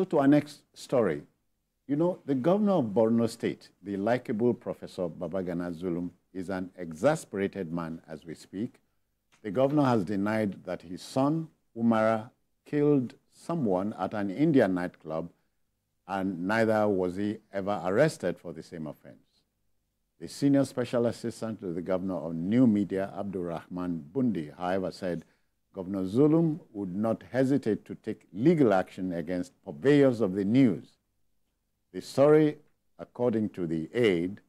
So to our next story, you know, the governor of Borno State, the likable Professor Babagana Zulum, is an exasperated man as we speak. The governor has denied that his son, Umara, killed someone at an Indian nightclub, and neither was he ever arrested for the same offense. The senior special assistant to the governor of New Media, Abdurrahman Bundi, however, said Governor Zulum would not hesitate to take legal action against purveyors of the news. The story, according to the aide,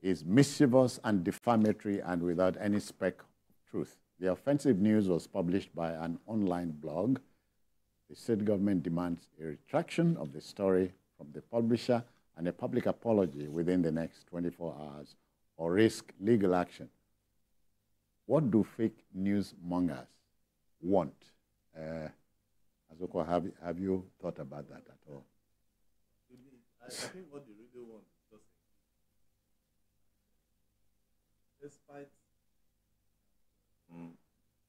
is mischievous and defamatory and without any speck of truth. The offensive news was published by an online blog. The state government demands a retraction of the story from the publisher and a public apology within the next 24 hours or risk legal action. What do fake newsmongers want? Azoko, have you thought about that at all? I think what they really want is just despite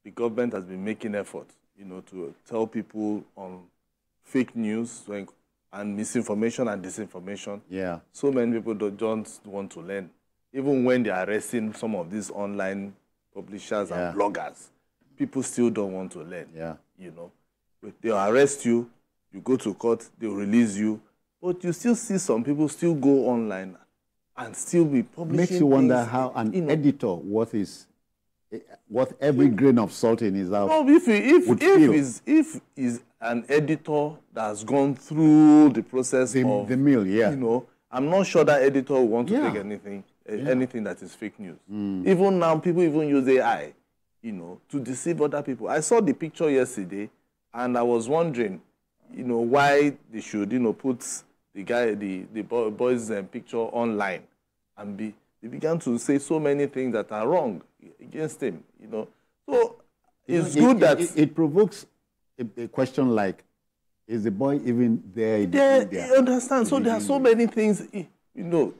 the government has been making effort, you know, to tell people on fake news and misinformation and disinformation. Yeah. So many people don't want to learn. Even when they are arresting some of these online publishers and bloggers, people still don't want to learn. Yeah. You know, they'll arrest you, you go to court, they'll release you, but you still see some people still go online and still be publishing. Makes you wonder how an editor worth every grain of salt in his house. No, if is an editor that has gone through the process of the mill, you know, I'm not sure that editor will want to take anything that is fake news. Even now, people even use AI, you know, to deceive other people. I saw the picture yesterday, and I was wondering, you know, why they should, you know, put the boy's picture online, and they began to say so many things that are wrong against him, you know. So it's good that it provokes a question like, is the boy even there? You understand? So there are so many things, you know.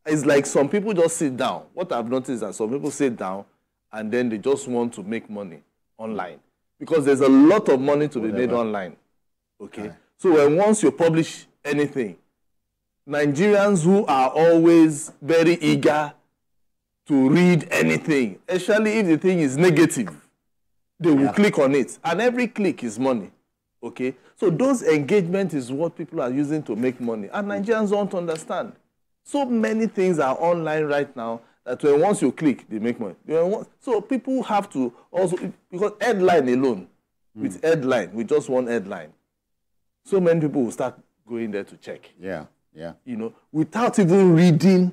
It's like some people just sit down. What I've noticed is that some people sit down and then they just want to make money online because there's a lot of money to be made online. Okay, so once you publish anything, Nigerians who are always very eager to read anything, especially if the thing is negative, they will click on it. And every click is money. Okay? So those engagements is what people are using to make money. And Nigerians don't understand. So many things are online right now that once you click, they make money. So people have to also, because headline alone, with headline, with just one headline, so many people will start going there to check. Yeah. You know, without even reading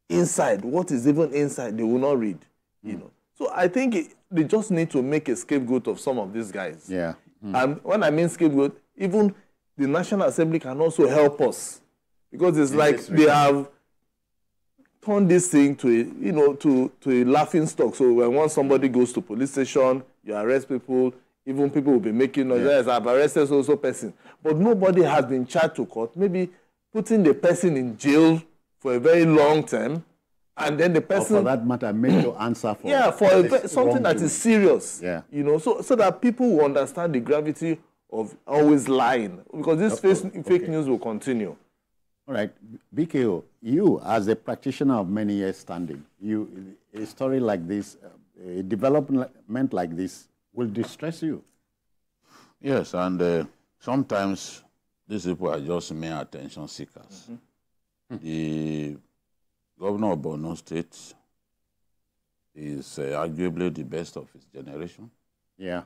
inside, what is even inside, they will not read, you know. So I think they just need to make a scapegoat of some of these guys. Yeah. And when I mean scapegoat, even the National Assembly can also help us. Because it's like they have turned this thing to a, you know, to a laughing stock. So once somebody goes to police station, you arrest people, even people will be making noise. Yes, I've arrested so person. But nobody has been charged to court. Maybe putting the person in jail for a very long time, and then the person, or for that matter, make you answer for something that is serious. Yeah, you know, so that people will understand the gravity of always lying, because this fake news will continue. All right, BKO, you as a practitioner of many years standing, a story like this, a development like this will distress you. Yes, and sometimes these people are just mere attention seekers. The governor of Borno State is arguably the best of his generation. Yeah.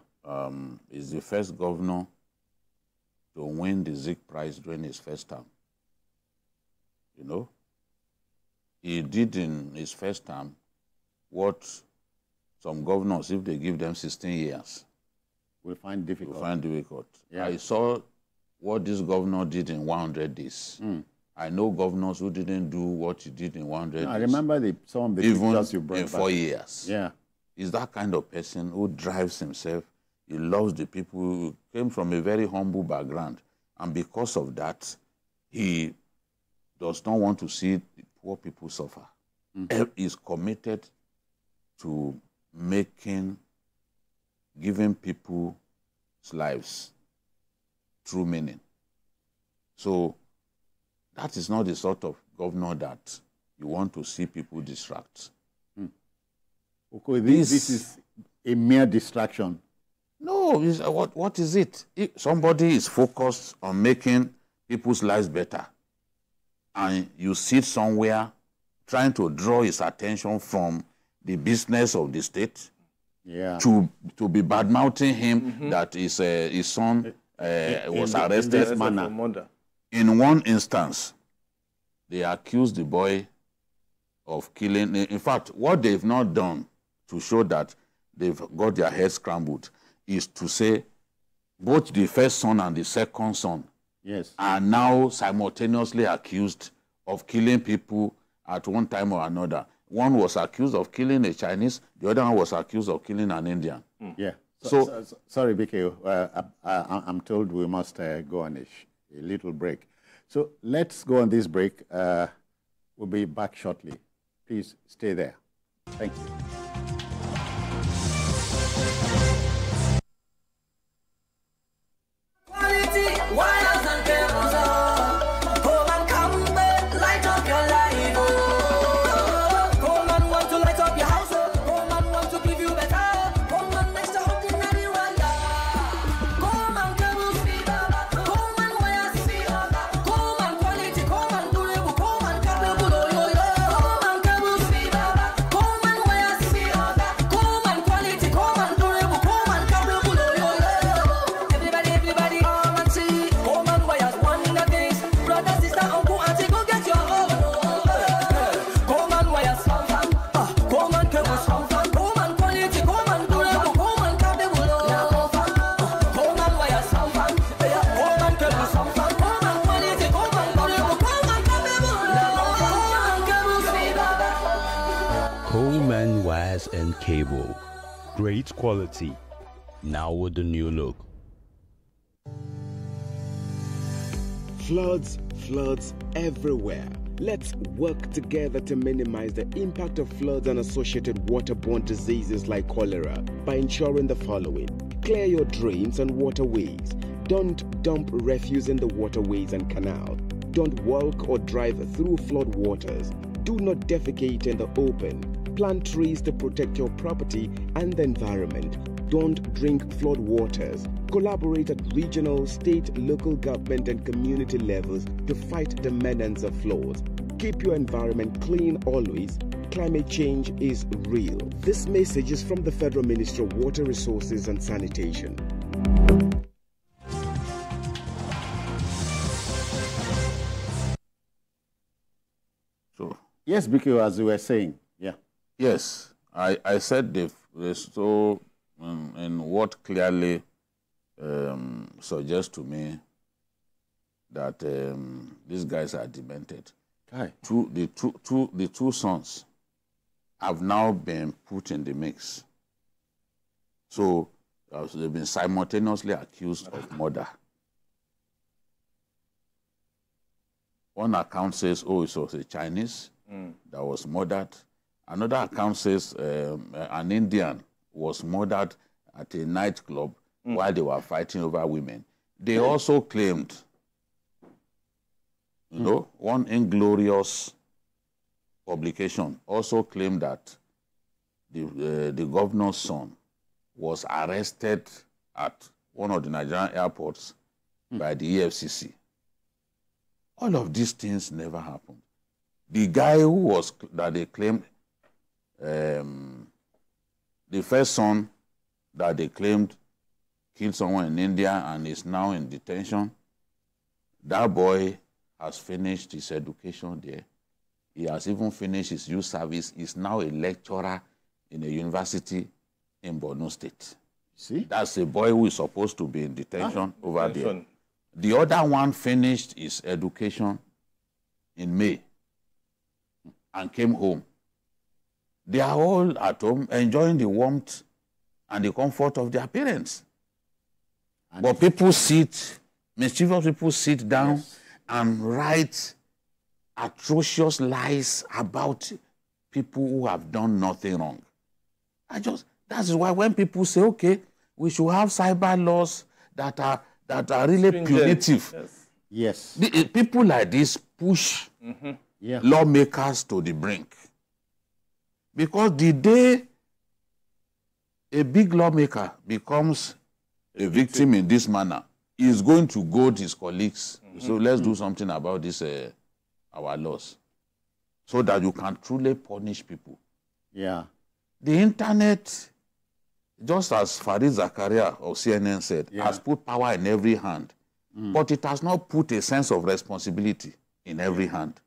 He's the first governor to win the Zeke Prize during his first term. You know, he did in his first term what some governors, if they give them 16 years, will find difficult. Yeah. I saw what this governor did in 100 days. I know governors who didn't do what he did in 100 days. I remember some of the pictures you brought in 4 years. Yeah. He's that kind of person who drives himself. He loves the people, who came from a very humble background. And because of that, he does not want to see poor people suffer. He's committed to giving people's lives true meaning. So that is not the sort of governor that you want to see people distract. Okay, this is a mere distraction. No, what is it? If somebody is focused on making people's lives better, and you sit somewhere trying to draw his attention from the business of the state, to be bad-mouthing him that his son was arrested. In one instance, they accused the boy of killing. In fact, what they've not done to show that they've got their heads scrambled is to say both the first son and the second son are now simultaneously accused of killing people at one time or another. One was accused of killing a Chinese, the other one was accused of killing an Indian. Yeah. Sorry, BK, I'm told we must go on a little break. So let's go on this break. We'll be back shortly. Please stay there. Thank you. Wires and cables on. Come and come back, light up your life. Come and want to light up your house. Come and want to give you better. Come and next to something that you want. Come and cables fever. Come and wires fever. Come and quality. Come and durable. Come and capable. Come and cables fever. Come and wires fever. Come and quality. Come and durable. Come and capable. Everybody. Coleman wires and cable. Great quality. Now with the new look. Floods everywhere. Let's work together to minimize the impact of floods and associated waterborne diseases like cholera by ensuring the following. Clear your drains and waterways. Don't dump refuse in the waterways and canals. Don't walk or drive through flood waters. Do not defecate in the open. Plant trees to protect your property and the environment. Don't drink flood waters. Collaborate at regional, state, local government and community levels to fight the menace of floods. Keep your environment clean always. Climate change is real. This message is from the Federal Ministry of Water Resources and Sanitation. So, yes, because as you were saying, yes, I said they so and what clearly suggests to me that these guys are demented. The two sons have now been put in the mix. So they've been simultaneously accused of murder. One account says, oh, it was a Chinese that was murdered. Another account says an Indian was murdered at a nightclub while they were fighting over women. They also claimed, one inglorious publication also claimed that the governor's son was arrested at one of the Nigerian airports by the EFCC. All of these things never happened. The guy that they claimed, the first son that they claimed killed someone in India and is now in detention, that boy has finished his education there. He has even finished his youth service. He's now a lecturer in a university in Borno State. See? That's a boy who is supposed to be in detention over there. The other one finished his education in May and came home. They are all at home enjoying the warmth and the comfort of their parents. But people mischievous people sit down and write atrocious lies about people who have done nothing wrong. That's why when people say, okay, we should have cyber laws that that are really punitive. Yes. People like this push lawmakers to the brink. Because the day a big lawmaker becomes a victim in this manner, he is going to goad his colleagues. So let's do something about this, our laws, so that you can truly punish people. Yeah. The internet, just as Farid Zakaria of CNN said, has put power in every hand, but it has not put a sense of responsibility in every hand.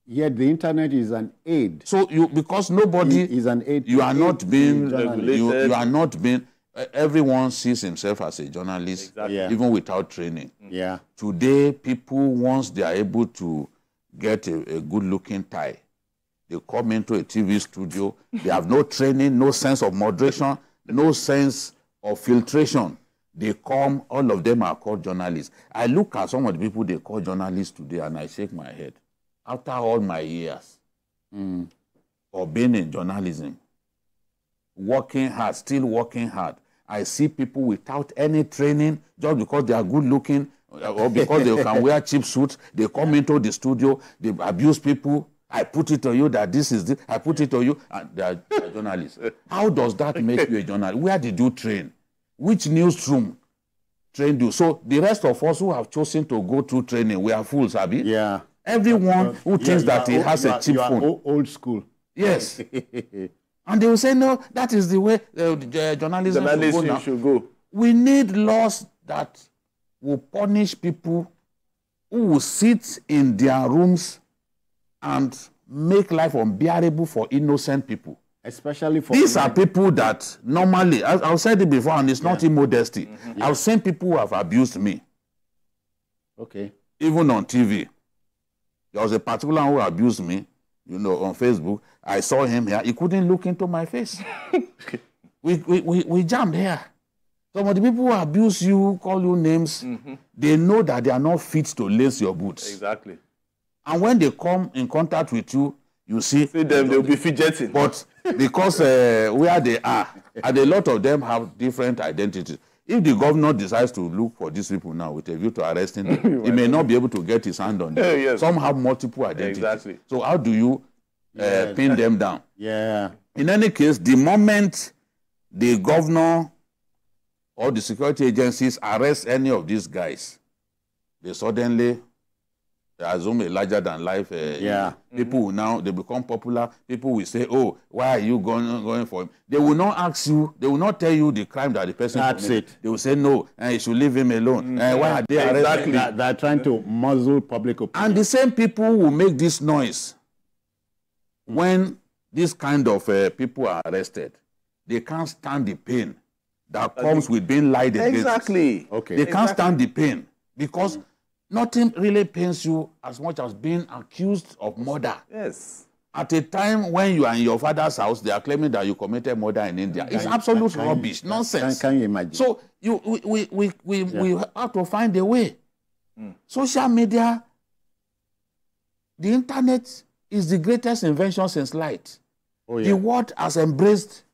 Yet the internet is an aid. So because nobody is an aid. You are not being regulated. you are not being. Everyone sees himself as a journalist, even without training. Yeah. Today, people, once they are able to get a good-looking tie, they come into a TV studio. They have no training, no sense of moderation, no sense of filtration. They come, all of them are called journalists. I look at some of the people they call journalists today and I shake my head. After all my years of being in journalism, working hard, still working hard, I see people without any training, just because they are good looking or because they can wear cheap suits, they come into the studio, they abuse people. I put it on you that this is this, I put it on you, and they are journalists. How does that make you a journalist? Where did you train? Which newsroom trained you? So the rest of us who have chosen to go through training, we are fools, Abi. Yeah. Everyone who thinks that he has a cheap phone. Old school. Yes. And they will say, no, that is the way journalism should go. We need laws that will punish people who will sit in their rooms and make life unbearable for innocent people. Especially for... These are people that normally, I've said it before, and it's not immodesty. I've seen people who have abused me. Okay. Even on TV. There was a particular one who abused me, you know, on Facebook. I saw him here. He couldn't look into my face. we jammed here. Some of the people who abuse you, call you names, they know that they are not fit to lace your boots. Exactly. And when they come in contact with you, you see them, they'll be fidgeting. But because where they are, and a lot of them have different identities. If the governor decides to look for these people now with a view to arresting them, he may not be able to get his hand on them. Yes. Some have multiple identities. Exactly. So how do you pin them down? Yeah. In any case, the moment the governor or the security agencies arrest any of these guys, they suddenly assume a larger than life. People will now, they become popular. People will say, oh, why are you going for him? They will not ask you, they will not tell you the crime that the person committed. They will say, no, you should leave him alone. Why are they arresting him? They're trying to muzzle public opinion. And the same people will make this noise when this kind of people are arrested. They can't stand the pain that comes with being lied against. Exactly. Okay. They can't stand the pain because nothing really pains you as much as being accused of murder. Yes. At a time when you are in your father's house, they are claiming that you committed murder in India. It's absolute rubbish, nonsense. Can you imagine? So we have to find a way. Social media, the internet is the greatest invention since light. Oh, yeah. The world has embraced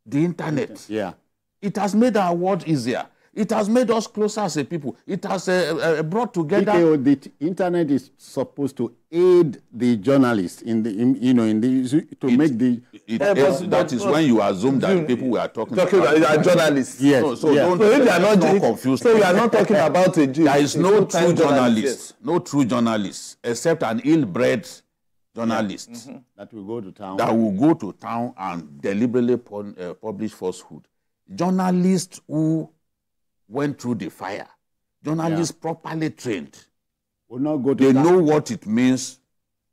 the internet. Yeah. It has made our world easier. It has made us closer as a people. It has brought together. DKO, the internet is supposed to aid the journalists in the, that is when you assume that people we are talking about are journalists. Yes. So if they are not confused. So we are not talking about a Jew. There is no true journalist, no true journalist, except an ill-bred journalist that will go to town. That will go to town and deliberately publish falsehood. Journalists who went through the fire. Journalists properly trained. Will not go to they know what it means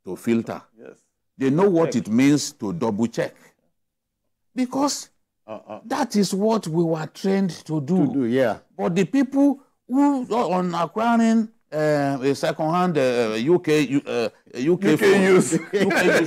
to filter. Yes. They know what it means to double check. Because that is what we were trained to do. But the people who on acquiring a second-hand UK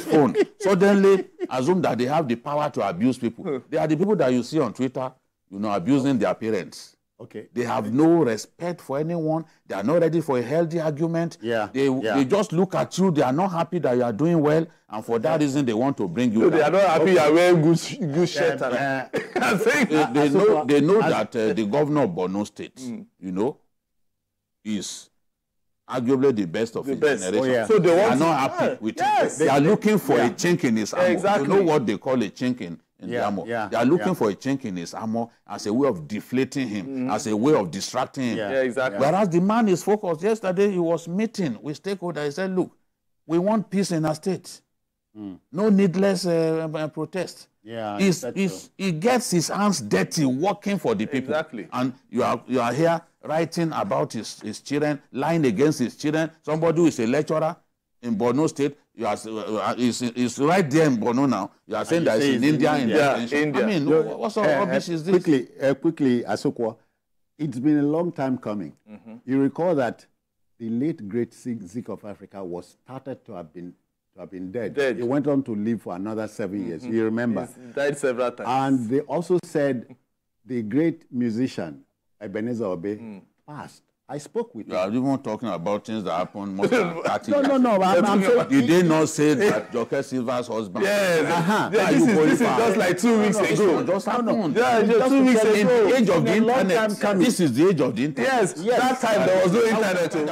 phone suddenly assume that they have the power to abuse people. They are the people that you see on Twitter, abusing their parents. Okay. They have no respect for anyone. They are not ready for a healthy argument. They just look at you. They are not happy that you are doing well, and for that reason, they want to bring you down. They are not happy you are wearing good shirt. They know that the governor of Borno State, is arguably the best of his generation. Oh, yeah. So they are want not happy with it. They are looking for a chink in his armor. Exactly. You know what they call a chink in the armor? Yeah. They are looking for a chink in his armor as a way of deflating him, as a way of distracting him. Yeah, exactly. Whereas the man is focused. Yesterday he was meeting with stakeholders. He said, look, we want peace in our state. No needless protest. Yeah, he gets his hands dirty working for the people. Exactly. And you are here writing about his children, lying against his children. Somebody who is a lecturer in Borno State, is right there in Borno now. You are saying that it's in India. India. I mean, what sort of rubbish is this? Quickly, Asokwa, it's been a long time coming. You recall that the late great Zeke of Africa was started to have been dead. He went on to live for another 7 years. You remember? He died several times. And they also said the great musician Ebenezer Obey passed. I spoke with him. You are even talking about things that happened more than 30 years. No. I'm saying, did they not say that Joker Silva's husband? Yes. This is just like 2 weeks ago. Just happened. Yeah, just 2 weeks ago. In the age of the internet. This is the age of the internet. Yes. That time there was no internet. Then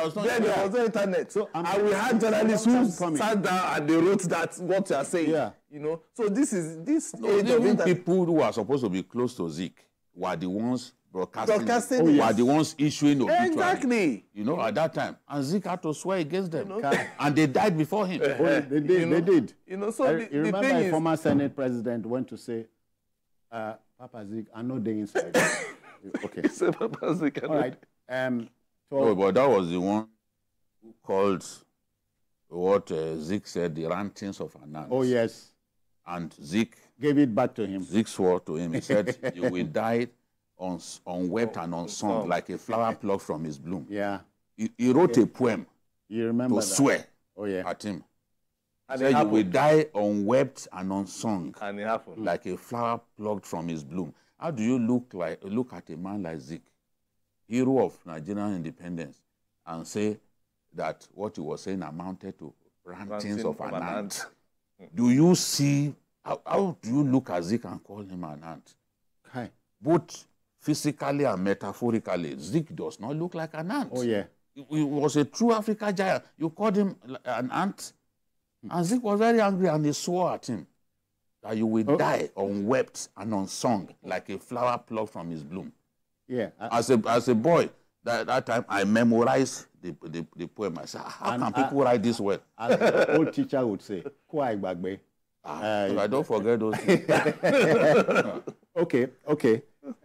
there was no internet. So, and we had journalists who sat down and they wrote that what you are saying. Yeah. You know. So this age of Even internet. people who are supposed to be close to Zeke were the ones broadcasting yes. were the ones issuing obituary. Exactly. You know, at that time. And Zeke had to swear against them. And they died before him. They did. You know, so You remember a former Senate president went to say, Papa Zeke, I know they inside. Okay. Papa Zeke. All right. But that was the one who called what Zeke said the rantings of an ant. Oh, yes. And Zeke gave it back to him. Zeke swore to him. He said, you will die unwept and unsung, like a flower plucked from his bloom. Yeah. He wrote a poem You remember to that? swear at him. And He said, you will die unwept and unsung, And it happened. like a flower plucked from his bloom. How do you look at a man like Zeke, hero of Nigerian independence, and say that what he was saying amounted to rantings of an ant? Do you see, how do you look at Zeke and call him an ant? Hi. Both physically and metaphorically, Zeke does not look like an ant. Oh, yeah. He was a true Africa giant. You called him an ant. And Zeke was very angry and he swore at him that you will die unwept and unsung, like a flower plucked from his bloom. Yeah. As a boy, that time I memorized the poem. I said, how can people write this well? As the old teacher would say, I I don't forget those things. Okay.